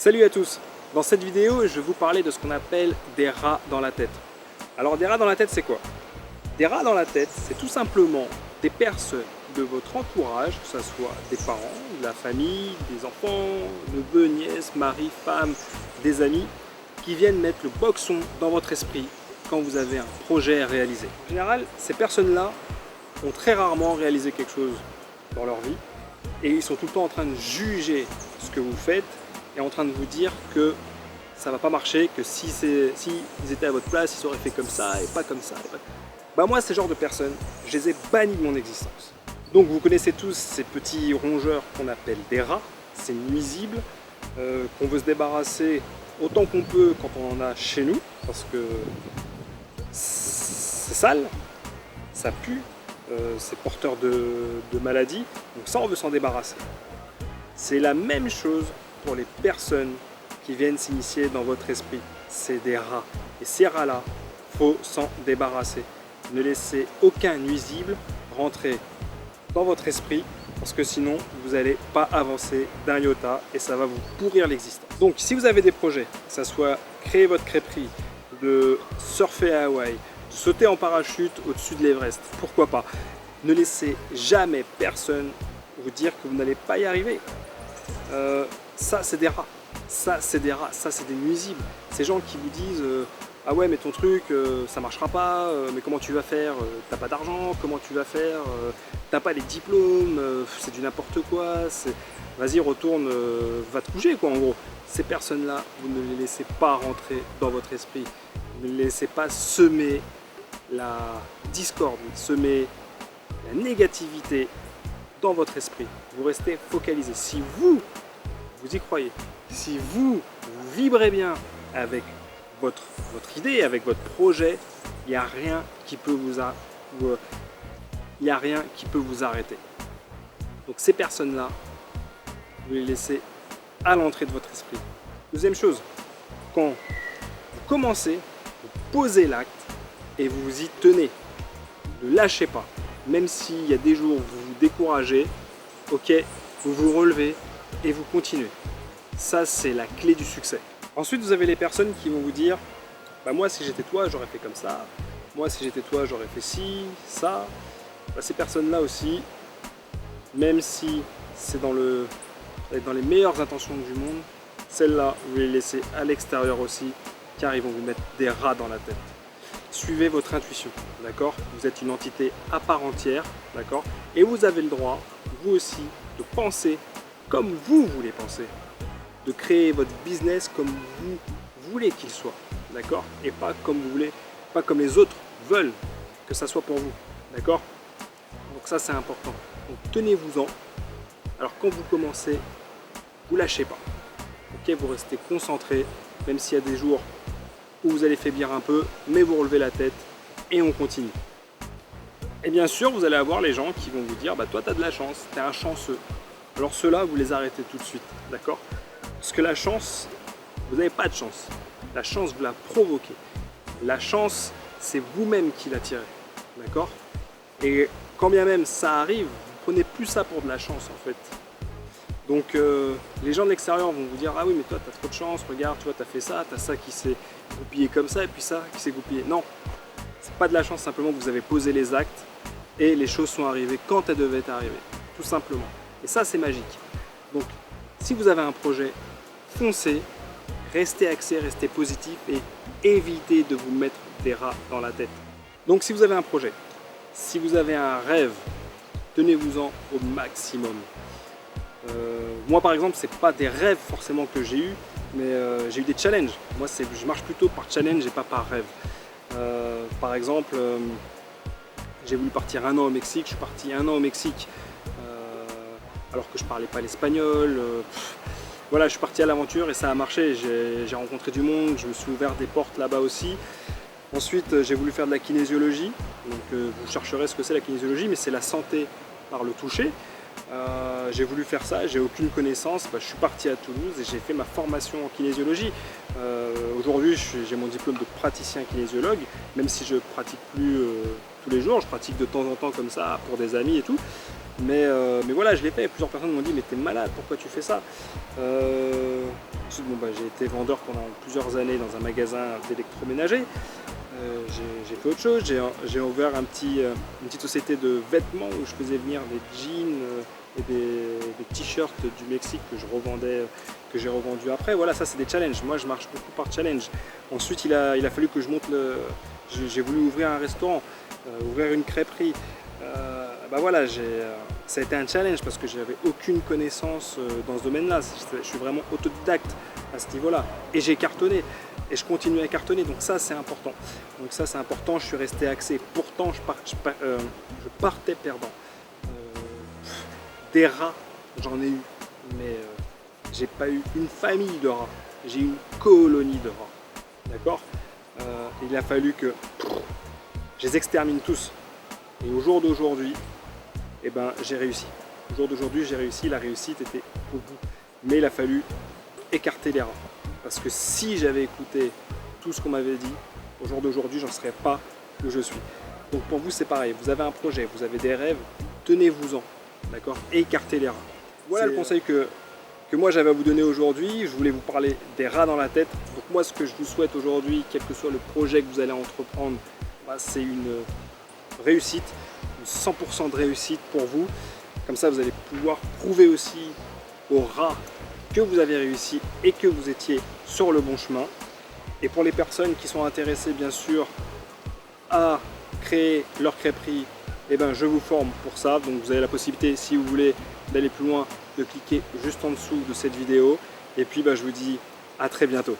Salut à tous! Dans cette vidéo, je vais vous parler de ce qu'on appelle des rats dans la tête. Alors des rats dans la tête, c'est quoi? Des rats dans la tête, c'est tout simplement des personnes de votre entourage, que ce soit des parents, de la famille, des enfants, neveux, nièces, mari, femme, des amis, qui viennent mettre le boxon dans votre esprit quand vous avez un projet à réaliser. En général, ces personnes-là ont très rarement réalisé quelque chose dans leur vie et ils sont tout le temps en train de juger ce que vous faites et en train de vous dire que ça va pas marcher, que si ils étaient à votre place, ils auraient fait comme ça et pas comme ça. Bah moi, ces genres de personnes, je les ai bannis de mon existence. Donc vous connaissez tous ces petits rongeurs qu'on appelle des rats, c'est nuisible, qu'on veut se débarrasser autant qu'on peut quand on en a chez nous, parce que c'est sale, ça pue, c'est porteur de maladies, donc ça on veut s'en débarrasser. C'est la même chose pour les personnes qui viennent s'initier dans votre esprit, c'est des rats. Et ces rats-là, il faut s'en débarrasser. Ne laissez aucun nuisible rentrer dans votre esprit, parce que sinon vous n'allez pas avancer d'un iota et ça va vous pourrir l'existence. Donc si vous avez des projets, que ce soit créer votre crêperie, de surfer à Hawaï, de sauter en parachute au-dessus de l'Everest, pourquoi pas, ne laissez jamais personne vous dire que vous n'allez pas y arriver. Ça c'est des rats, ça c'est des rats, ça c'est des nuisibles. Ces gens qui vous disent ah ouais mais ton truc ça marchera pas, mais comment tu vas faire, t'as pas d'argent, comment tu vas faire, t'as pas les diplômes, c'est du n'importe quoi, vas-y retourne, va te coucher quoi en gros. Ces personnes là, vous ne les laissez pas rentrer dans votre esprit, vous ne les laissez pas semer la discorde, semer la négativité dans votre esprit. Vous restez focalisé. Si vous y croyez, si vous vibrez bien avec votre idée, avec votre projet, il n'y a rien qui peut vous arrêter. Donc ces personnes-là, vous les laissez à l'entrée de votre esprit. Deuxième chose, quand vous commencez, vous posez l'acte et vous vous y tenez. Ne lâchez pas. Même s'il y a des jours où vous vous découragez, ok, vous vous relevez et vous continuez. Ça, c'est la clé du succès. Ensuite, vous avez les personnes qui vont vous dire bah, moi, si j'étais toi, j'aurais fait comme ça. Moi, si j'étais toi, j'aurais fait ci, ça. Bah, ces personnes-là aussi, même si c'est dans les meilleures intentions du monde, celles-là, vous les laissez à l'extérieur aussi, car ils vont vous mettre des rats dans la tête. Suivez votre intuition, d'accord? Vous êtes une entité à part entière, d'accord? Et vous avez le droit, vous aussi, de penser comme vous voulez penser, de créer votre business comme vous voulez qu'il soit, d'accord? Et pas comme vous voulez, pas comme les autres veulent que ça soit pour vous, d'accord? Donc ça c'est important. Donc tenez-vous-en. Alors quand vous commencez, vous lâchez pas, ok? Vous restez concentré, même s'il y a des jours où vous allez faiblir un peu, mais vous relevez la tête et on continue. Et bien sûr, vous allez avoir les gens qui vont vous dire bah toi tu as de la chance, tu es un chanceux. Alors ceux-là, vous les arrêtez tout de suite, d'accord? Parce que la chance, vous n'avez pas de chance. La chance, vous la provoquez. La chance, c'est vous-même qui la tirez, d'accord? Et quand bien même ça arrive, vous prenez plus ça pour de la chance en fait. Donc les gens de l'extérieur vont vous dire ah oui mais toi tu as trop de chance, regarde, tu vois, tu as fait ça, tu as ça qui s'est goupillé comme ça et puis ça qui s'est goupillé. Non, c'est pas de la chance, simplement que vous avez posé les actes et les choses sont arrivées quand elles devaient arriver, tout simplement. Et ça c'est magique. Donc si vous avez un projet, foncez, restez axé, restez positif et évitez de vous mettre des rats dans la tête. Donc si vous avez un projet, si vous avez un rêve, tenez-vous-en au maximum. Moi par exemple, c'est pas des rêves forcément que j'ai eu, mais j'ai eu des challenges. Moi je marche plutôt par challenge et pas par rêve. Par exemple, j'ai voulu partir 1 an au Mexique, je suis parti 1 an au Mexique alors que je parlais pas l'espagnol. Voilà, je suis parti à l'aventure et ça a marché. J'ai rencontré du monde, je me suis ouvert des portes là-bas aussi. Ensuite, j'ai voulu faire de la kinésiologie. Donc, vous chercherez ce que c'est la kinésiologie, mais c'est la santé par le toucher. J'ai voulu faire ça, j'ai aucune connaissance, je suis parti à Toulouse et j'ai fait ma formation en kinésiologie. Aujourd'hui j'ai mon diplôme de praticien kinésiologue, même si je pratique plus tous les jours, je pratique de temps en temps comme ça pour des amis et tout. Mais voilà, je l'ai fait, plusieurs personnes m'ont dit mais t'es malade, pourquoi tu fais ça? Ensuite, bon, j'ai été vendeur pendant plusieurs années dans un magasin d'électroménager. J'ai fait autre chose, j'ai ouvert une petite société de vêtements où je faisais venir des jeans et des t-shirts du Mexique que je revendais, que j'ai revendu après. Voilà, ça c'est des challenges. Moi je marche beaucoup par challenge. Ensuite il a fallu que je monte j'ai voulu ouvrir un restaurant, ouvrir une crêperie. Voilà, ça a été un challenge parce que j'avais aucune connaissance dans ce domaine-là. Je suis vraiment autodidacte à ce niveau-là. Et j'ai cartonné. Et je continue à cartonner. Donc ça, c'est important. Je suis resté axé. Pourtant, je partais perdant. Des rats, j'en ai eu. Mais j'ai pas eu une famille de rats. J'ai eu une colonie de rats. D'accord. Il a fallu que je les extermine tous. Et au jour d'aujourd'hui, j'ai réussi. Au jour d'aujourd'hui, j'ai réussi. La réussite était au bout. Mais il a fallu écarter les rats. Parce que si j'avais écouté tout ce qu'on m'avait dit, au jour d'aujourd'hui, j'en serais pas où je suis. Donc pour vous, c'est pareil. Vous avez un projet, vous avez des rêves, tenez-vous-en. D'accord ? Écartez les rats. Voilà le conseil que moi j'avais à vous donner aujourd'hui. Je voulais vous parler des rats dans la tête. Donc moi, ce que je vous souhaite aujourd'hui, quel que soit le projet que vous allez entreprendre, c'est une réussite, une 100% de réussite pour vous. Comme ça, vous allez pouvoir prouver aussi aux rats que vous avez réussi et que vous étiez sur le bon chemin. Et pour les personnes qui sont intéressées bien sûr à créer leur crêperie, je vous forme pour ça. Donc vous avez la possibilité, si vous voulez, d'aller plus loin, de cliquer juste en dessous de cette vidéo. Et puis je vous dis à très bientôt.